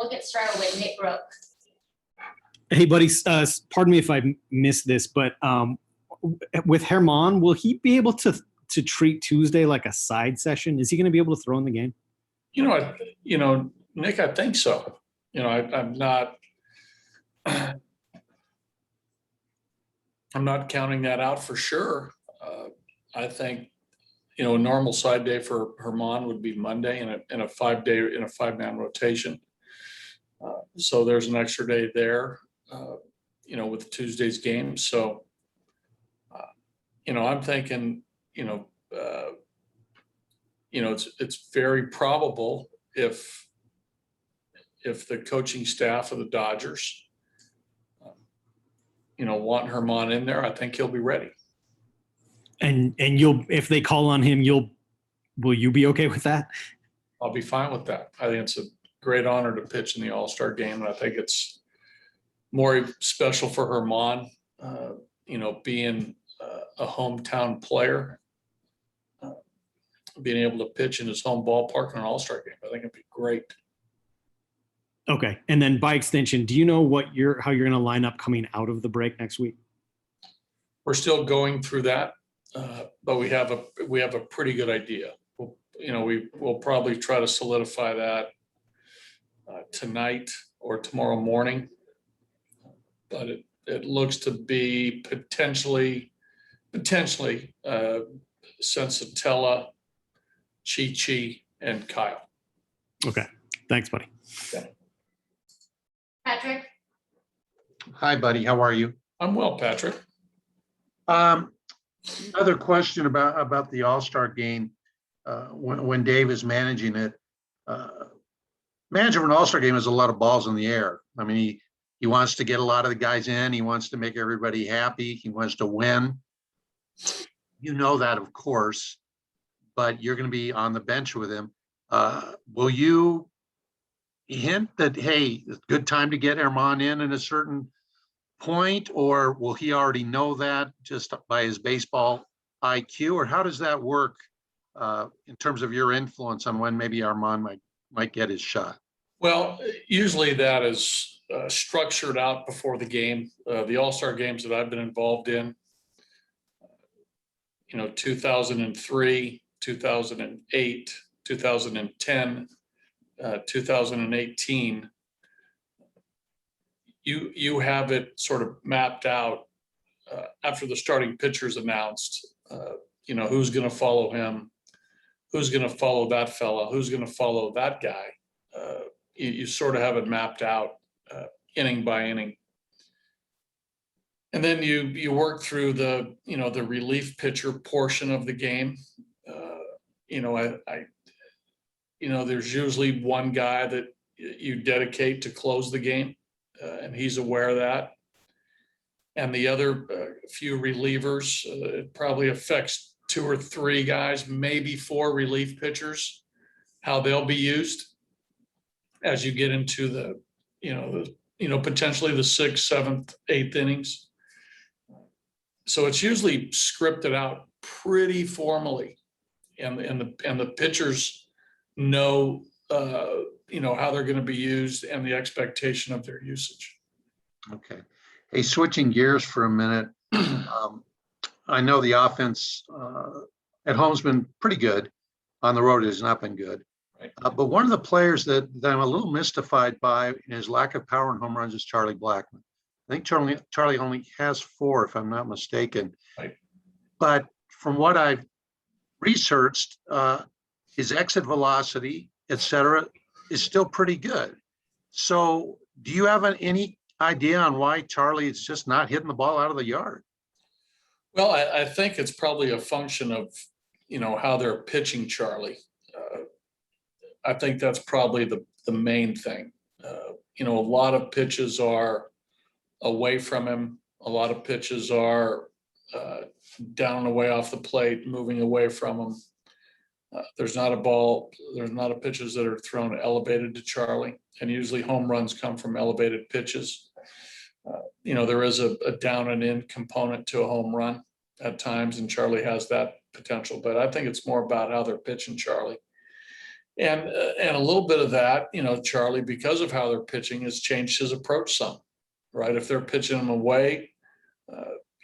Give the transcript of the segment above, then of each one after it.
we'll get started with Nick Brook. Hey, buddy, pardon me if I missed this, but with Herman, will he be able to treat Tuesday like a side session? Is he going to be able to throw in the game? Nick, I think so. I'm not counting that out for sure. I think, a normal side day for Herman would be Monday in a 5-man rotation. So there's an extra day there, with Tuesday's game. So, I'm thinking, it's very probable if the coaching staff of the Dodgers, want Herman in there, I think he'll be ready. And if they call on him, will you be okay with that? I'll be fine with that. I think it's a great honor to pitch in the All-Star game, and I think it's more special for Herman, being a hometown player, being able to pitch in his home ballpark in an All-Star game. I think it'd be great. Okay, and then by extension, do you know how you're going to line up coming out of the break next week? We're still going through that, but we have a pretty good idea. We'll probably try to solidify that tonight or tomorrow morning, but it looks to be potentially Sensatella, Chi, and Kyle. Okay, thanks, buddy. Yeah. Patrick? Hi, buddy. How are you? I'm well, Patrick. Another question about the All-Star game. When Dave is managing it, managing an All-Star game is a lot of balls in the air. I mean, he wants to get a lot of the guys in. He wants to make everybody happy. He wants to win. You know that, of course, but you're going to be on the bench with him. Will you hint that, hey, it's a good time to get Herman in at a certain point, or will he already know that just by his baseball IQ, or how does that work in terms of your influence on when maybe Herman might get his shot? Well, usually that is structured out before the game. The All-Star games that I've been involved in, 2003, 2008, 2010, 2018, you have it sort of mapped out after the starting pitcher's announced, who's going to follow him, who's going to follow that fella, who's going to follow that guy. You sort of have it mapped out inning by inning. And then you work through the relief pitcher portion of the game. There's usually one guy that you dedicate to close the game, and he's aware of that. And the other few relievers, it probably affects 2 or 3 guys, maybe 4 relief pitchers, how they'll be used as you get into the potentially the 6th, 7th, 8th innings. So it's usually scripted out pretty formally, and the pitchers know how they're going to be used and the expectation of their usage. Okay. Hey, switching gears for a minute. I know the offense at home's been pretty good. On the road, it has not been good. Right. But one of the players that I'm a little mystified by in his lack of power and home runs is Charlie Blackmon. I think Charlie only has 4, if I'm not mistaken. Right. But from what I've researched, his exit velocity, et cetera, is still pretty good. So do you have any idea on why Charlie is just not hitting the ball out of the yard? Well, I think it's probably a function of, how they're pitching Charlie. I think that's probably the main thing. A lot of pitches are away from him. A lot of pitches are down and away off the plate, moving away from him. There's not a pitches that are thrown elevated to Charlie, and usually home runs come from elevated pitches. There is a down and in component to a home run at times, and Charlie has that potential, but I think it's more about how they're pitching Charlie. And a little bit of that, Charlie, because of how they're pitching, has changed his approach some, right? If they're pitching him away,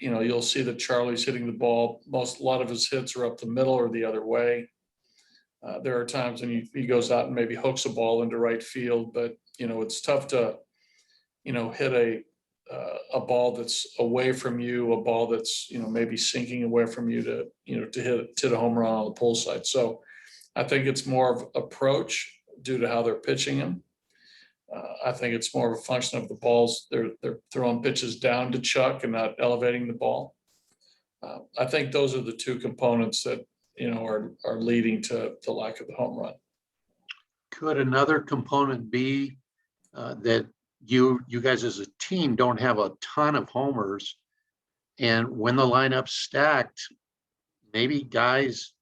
you'll see that Charlie's hitting the ball. A lot of his hits are up the middle or the other way. There are times when he goes out and maybe hooks a ball into right field, but it's tough to, hit a ball that's away from you, a ball that's maybe sinking away from you to hit a home run on the pull side. So I think it's more of approach due to how they're pitching him. I think it's more of a function of the balls. They're throwing pitches down to Chuck and not elevating the ball. I think those are the two components that are leading to the lack of the home run. Could another component be that you guys as a team don't have a ton of homers, and when the lineup's stacked, maybe guys,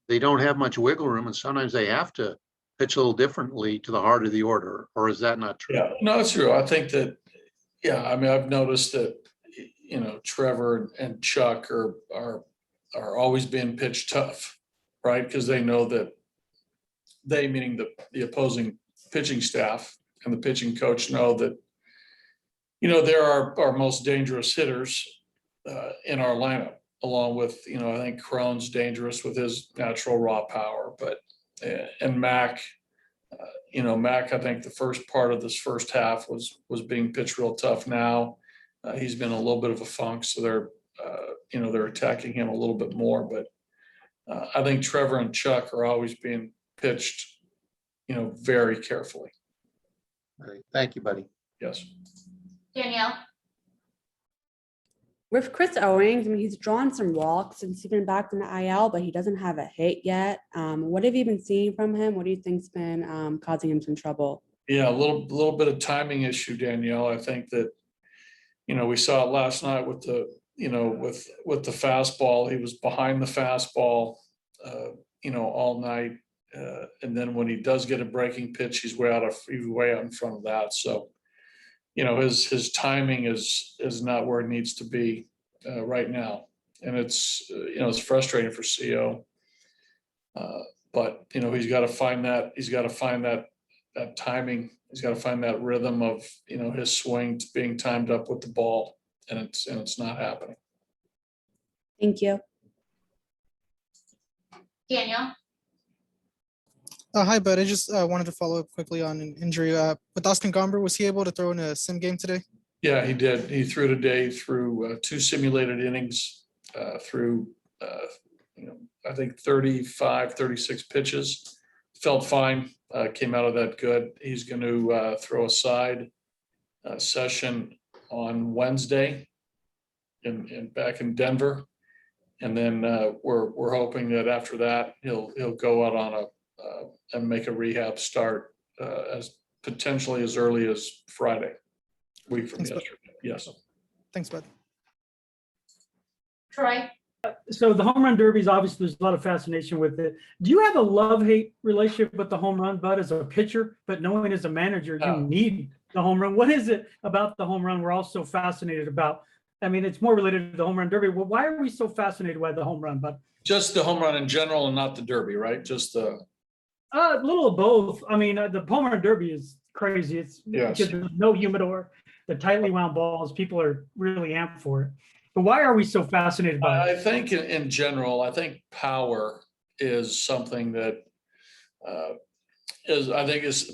they don't have much wiggle room, and sometimes they have to pitch a little differently to the heart of the order, or is that not true? Yeah, no, it's true. I think that, I've noticed that, Trevor and Chuck are always being pitched tough, right? Because they know that they, meaning the opposing pitching staff and the pitching coach, know that, they're our most dangerous hitters in our lineup, along with, I think Cron's dangerous with his natural raw power, but, and Mac, Mac, I think the first part of this first half was being pitched real tough. Now he's been a little bit of a funk, so they're attacking him a little bit more, but I think Trevor and Chuck are always being pitched, very carefully. All right. Thank you, buddy. Yes. Danielle, With Chris Owings, he's drawn some walks since he's been back from the IL, but he doesn't have a hit yet. What have you been seeing from him? What do you think's been causing him some trouble? Yeah, a little bit of timing issue, Danielle. I think that, we saw it last night with the, with the fastball. He was behind the fastball, all night. And then when he does get a breaking pitch, he's way out in front of that. So, his timing is not where it needs to be right now. And it's, it's frustrating for CO. But, he's got to find that timing. He's got to find that rhythm of, his swing being timed up with the ball, and it's not happening. Thank you. Daniel, Hi, bud. I just wanted to follow up quickly on an injury. With Austin Gombert, was he able to throw in a sim game today? Yeah, he did. He threw today through 2 simulated innings, through, I think 35, 36 pitches. Felt fine, came out of that good. He's going to throw a side session on Wednesday back in Denver. And then we're hoping that after that, he'll go out on and make a rehab start as potentially as early as Friday, week from Thanks, bud. yesterday. Yes. Thanks, bud. Troy, So the home run derby is obviously, there's a lot of fascination with it. Do you have a love-hate relationship with the home run, Bud, as a pitcher, but knowing as a manager, you need the home run? What is it about the home run we're all so fascinated about? I mean, it's more related to the home run derby. Well, why are we so fascinated by the home run, Bud? Just the home run in general and not the derby, right? Just the. A little of both. I mean, the home run derby is crazy. It's Yes. because there's no humidor, the tightly wound balls, people are really amped for it. But why are we so fascinated by it? I think in general, I think power is something that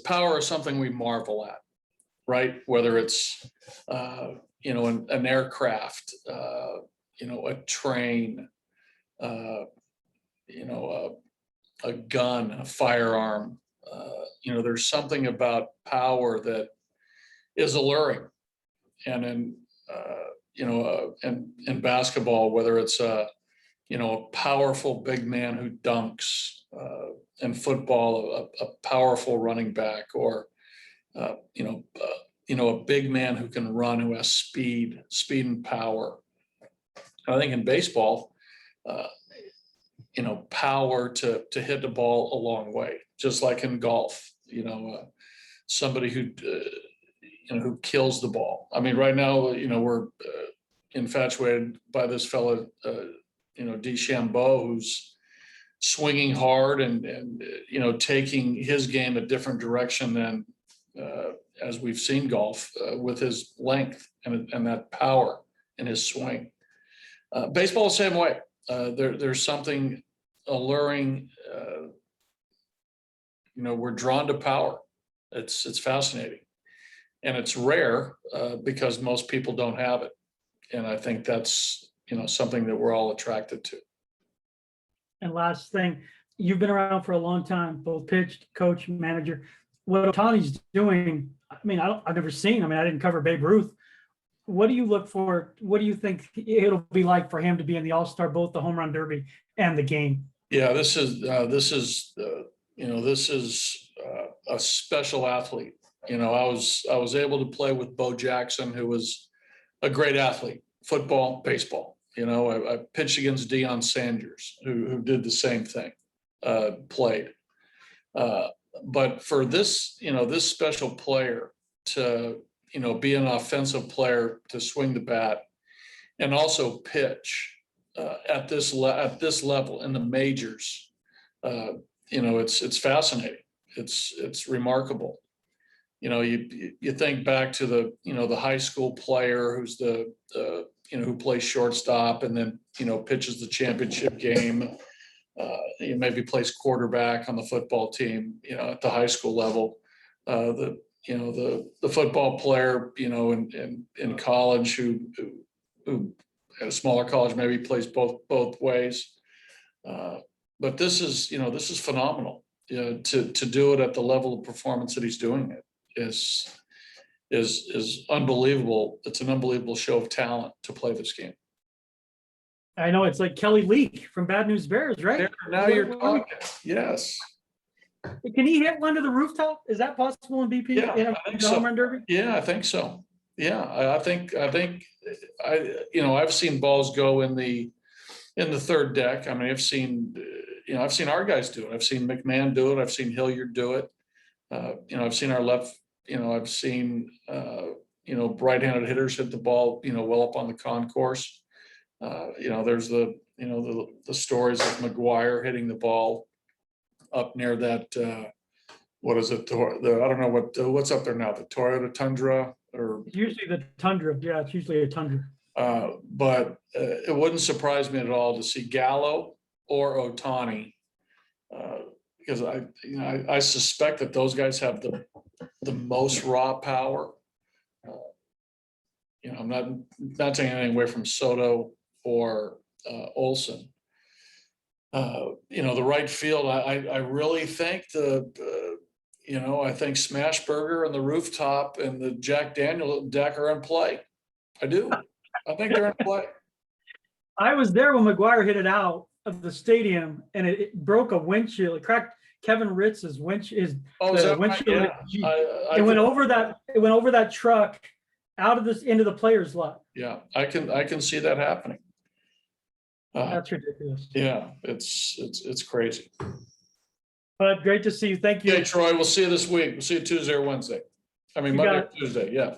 power is something we marvel at, right? Whether it's, an aircraft, a train, a gun, a firearm, there's something about power that is alluring. And in basketball, whether it's a powerful big man who dunks, in football, a powerful running back, or a big man who can run, who has speed and power. I think in baseball, power to hit the ball a long way, just like in golf, somebody who kills the ball. I mean, right now, we're infatuated by this fella, DeChambeau, who's swinging hard and taking his game a different direction than as we've seen golf with his length and that power in his swing. Baseball the same way. There's something alluring. We're drawn to power. It's fascinating, and it's rare because most people don't have it. And I think that's something that we're all attracted to. And last thing, you've been around for a long time, both pitched, coach, manager. What Ohtani's doing, I've never seen. I didn't cover Babe Ruth. What do you look for? What do you think it'll be like for him to be in the All-Star, both the home run derby and the game? Yeah, this is a special athlete. I was able to play with Bo Jackson, who was a great athlete, football, baseball. I pitched against Deion Sanders, who did the same thing, played. But for this special player to, be an offensive player, to swing the bat and also pitch at this level in the majors, it's fascinating. It's remarkable. You think back to the high school player who's who plays shortstop and then, pitches the championship game. Maybe plays quarterback on the football team, at the high school level. The football player, in college who at a smaller college maybe plays both ways. But this is phenomenal. To do it at the level of performance that he's doing it is unbelievable. It's an unbelievable show of talent to play this game. I know, it's like Kelly Leak from Bad News Bears, right? Now you're talking. Yes. Can he hit one to the rooftop? Is that possible in BP? Yeah, in I a think so. home run derby? Yeah, I think so. Yeah, I think I've seen balls go in the third deck. I've seen our guys do it. I've seen McMahon do it. I've seen Hilliard do it. I've seen our left. I've seen right-handed hitters hit the ball well up on the concourse. There's the stories of McGuire hitting the ball up near that. What is it? I don't know what's up there now. The Toyota Tundra or Usually the Tundra. Yeah, it's usually a Tundra. But it wouldn't surprise me at all to see Gallo or Ohtani, because I suspect that those guys have the most raw power. I'm not taking anything away from Soto or Olsen. The right field, I really think I think Smashburger and the rooftop and the Jack Daniel deck are in play. I do. I think they're in play. I was there when McGuire hit it out of the stadium and it broke a windshield. It cracked Kevin Ritz's windshield. Windshield. Yeah. It went over that truck out of this into the players' lot. Yeah, I can see that happening. That's ridiculous. Yeah, it's crazy. But great to see you. Thank you. Okay, Troy, we'll see you this week. We'll see you Tuesday or Wednesday. Monday or Tuesday. Yeah.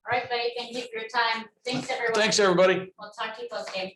All right, buddy. Thank you for your time. Thanks, everyone. Thanks, everybody. We'll talk to you post game.